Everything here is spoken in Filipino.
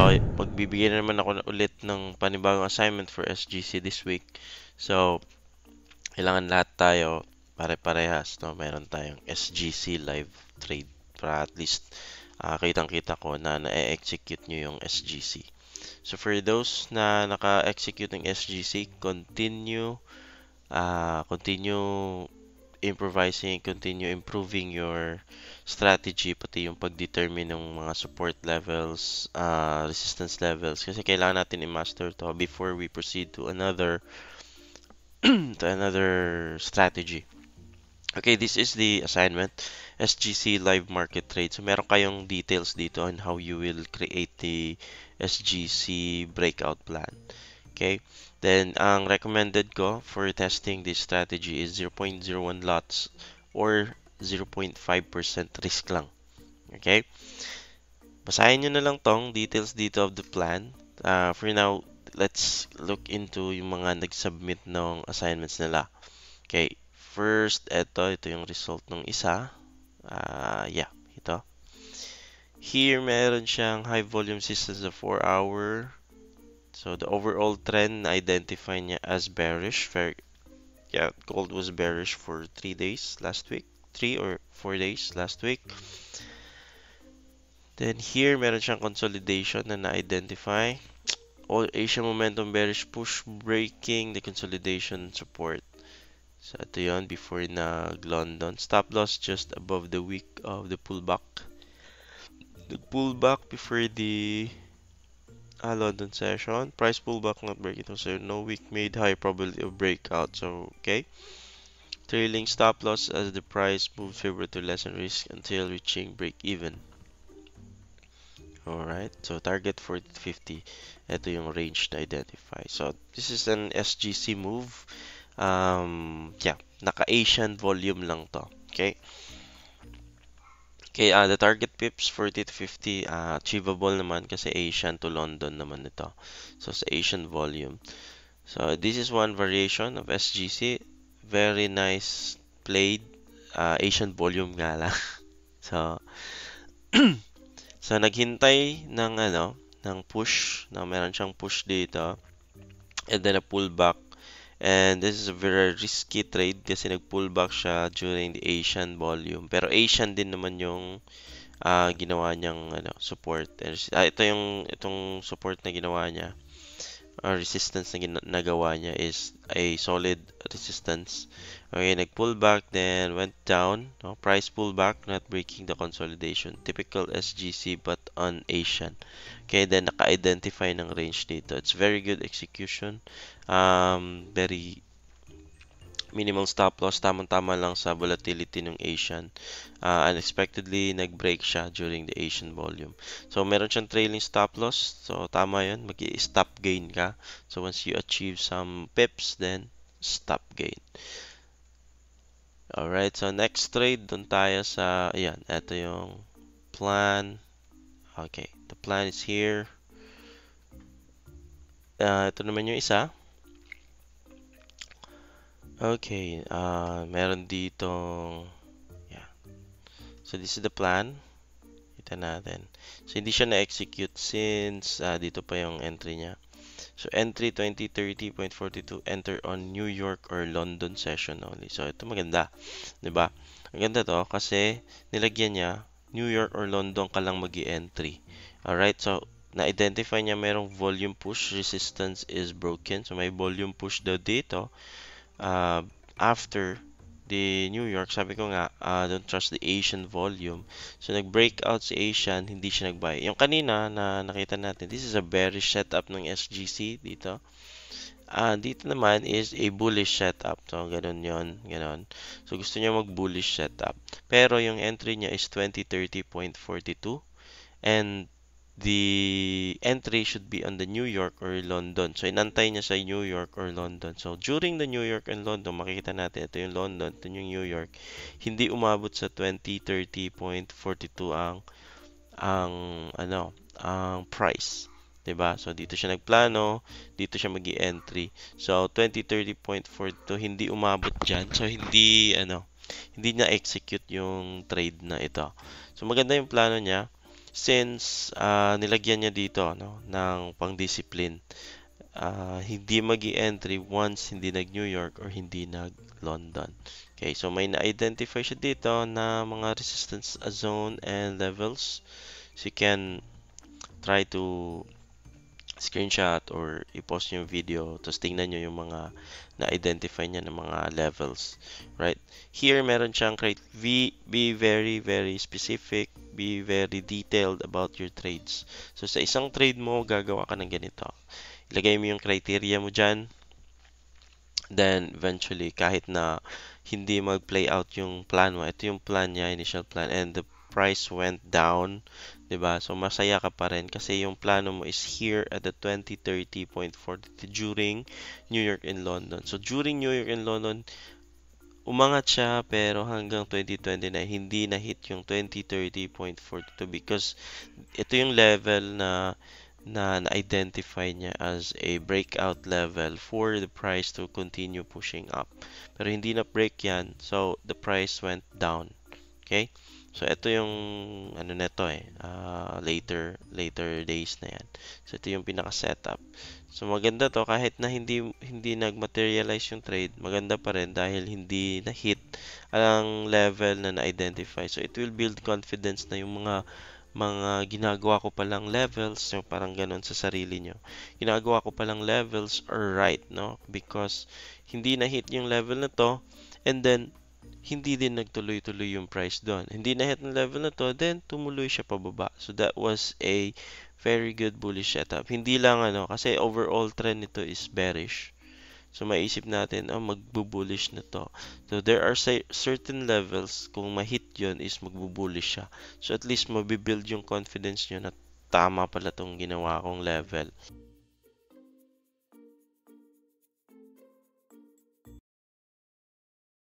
So, magbibigay na naman ako ulit ng panibagong assignment for SGC this week. So, kailangan lahat tayo pare-parehas, no? Meron tayong SGC live trade para at least kitang-kita ko na na-execute nyo yung SGC. So, for those na naka-execute ng SGC, continue improvising, continue improving your strategy, pati yung pag-determine ng mga support levels, resistance levels, kasi kailangan natin i-master to before we proceed to another to another strategy. Okay, this is the assignment, SGC live market trade. So meron kayong details dito on how you will create the SGC breakout plan. Okay, then ang recommended ko for testing this strategy is 0.01 lots or 0.5% risk lang. Okay, basahin nyo na lang tong details dito of the plan. For now, let's look into yung mga nag-submit ng assignments nila. Okay, first, ito yung result ng isa. Yeah, ito. Here, meron siyang high volume systems of 4 hour. So, the overall trend na-identify niya as bearish. Yeah, gold was bearish for 3 days last week. 3 or 4 days last week. Then here, meron siyang consolidation na na-identify. All Asian momentum bearish push breaking the consolidation support. So, ito yun before nag-London. Stop loss just above the week of the pullback. The pullback before the London session. Price pullback not breaking. So, no week made high probability of breakout. So, okay. Trailing stop loss as the price moves favor to lessen risk until reaching break even. Alright. So, target 40-50. Ito yung range na identify. So, this is an SGC move. Yeah, naka-Asian volume lang to. Okay. Okay, the target pips 40 to 50, achievable naman kasi Asian to London naman ito. So, sa Asian volume. So, this is one variation of SGC. Very nice played. Asian volume nga lang. So, so naghintay ng push, na meron siyang push dito. And then a pullback. And this is a very risky trade kasi nag-pullback siya during the Asian volume. Pero Asian din naman yung ginawa niyang support. Itong support na ginawa niya, resistance na nagawa niya is a solid resistance. Okay, nag-pullback, then went down. No? Price pullback, not breaking the consolidation. Typical SGC but on Asian. Okay, then naka-identify ng range dito. It's very good execution. Very minimal stop loss, tamang-tama lang sa volatility ng Asian. Unexpectedly, nag-break siya during the Asian volume. So, meron siyang trailing stop loss. So, tama yun. Mag-stop gain ka. So, once you achieve some pips, then stop gain. Alright, so next trade, dun tayo sa, ayan, ito yung plan. Okay, the plan is here. Ito naman yung isa. Okay, meron dito, yeah. So, this is the plan. Kita natin. So, hindi siya na-execute since dito pa yung entry niya. So, entry 2030.42, enter on New York or London session only. So, ito maganda. 'Di ba? Maganda to kasi nilagyan niya New York or London ka lang magi-entry. Alright, so na-identify niya merong volume push, resistance is broken. So, may volume push daw dito. After the New York, sabi ko nga, don't trust the Asian volume. So, nag-breakout si Asian, hindi siya nag-buy. Yung kanina na nakita natin, this is a bearish setup ng SGC dito. Dito naman is a bullish setup. So, ganun yon, ganun. So, gusto niya mag-bullish setup. Pero, yung entry niya is 2030.42 and the entry should be on the New York or London. So, inantay niya sa New York or London. So, during the New York and London, makikita natin, ito yung London, ito yung New York, hindi umabot sa 2030.42 ang price. 'Di ba? So, dito siya nagplano, dito siya magi-entry. So, 2030.42 hindi umabot diyan. So, hindi na execute yung trade na ito. So, maganda yung plano niya. since nilagyan niya dito no, ng pang-discipline. Hindi magi-entry once hindi nag-New York or hindi nag-London. Okay, so may na-identify siya dito na mga resistance zone and levels. So you can try to screenshot or i-post yung video tapos tingnan nyo yung mga na-identify niya ng mga levels. Right? Here, meron siyang be very, very specific, be very detailed about your trades. So, sa isang trade mo, gagawa ka ng ganito. Ilagay mo yung criteria mo dyan. Then, eventually, kahit na hindi mag-play out yung plan mo, ito yung plan niya, initial plan, and the price went down, 'di ba? So masaya ka pa rin kasi yung plano mo is here at the 2030.40 during New York and London. So during New York and London, umangat siya pero hanggang 2029 hindi na hit yung 2030.42 because ito yung level na na-identify niya as a breakout level for the price to continue pushing up. Pero hindi na break yan, so the price went down. Okay? So, ito yung ano neto later days na yan. So, ito yung pinaka-setup. So, maganda to kahit na hindi nag-materialize yung trade, maganda pa rin dahil hindi na-hit ang level na na-identify. So, it will build confidence na yung mga ginagawa ko palang levels, yung parang ganun sa sarili nyo. Ginagawa ko palang levels are right, no? Because hindi na-hit yung level na to, and then hindi din nagtuloy-tuloy yung price doon. Hindi na hit ng level na to, then tumuloy siya pababa. So that was a very good bullish setup. Hindi lang kasi overall trend nito is bearish. So maisip natin, magbo-bullish na to. So there are certain levels, kung ma-hit yun is magbo-bullish siya. So at least mabibuild yung confidence nyo na tama pala tong ginawa kong level.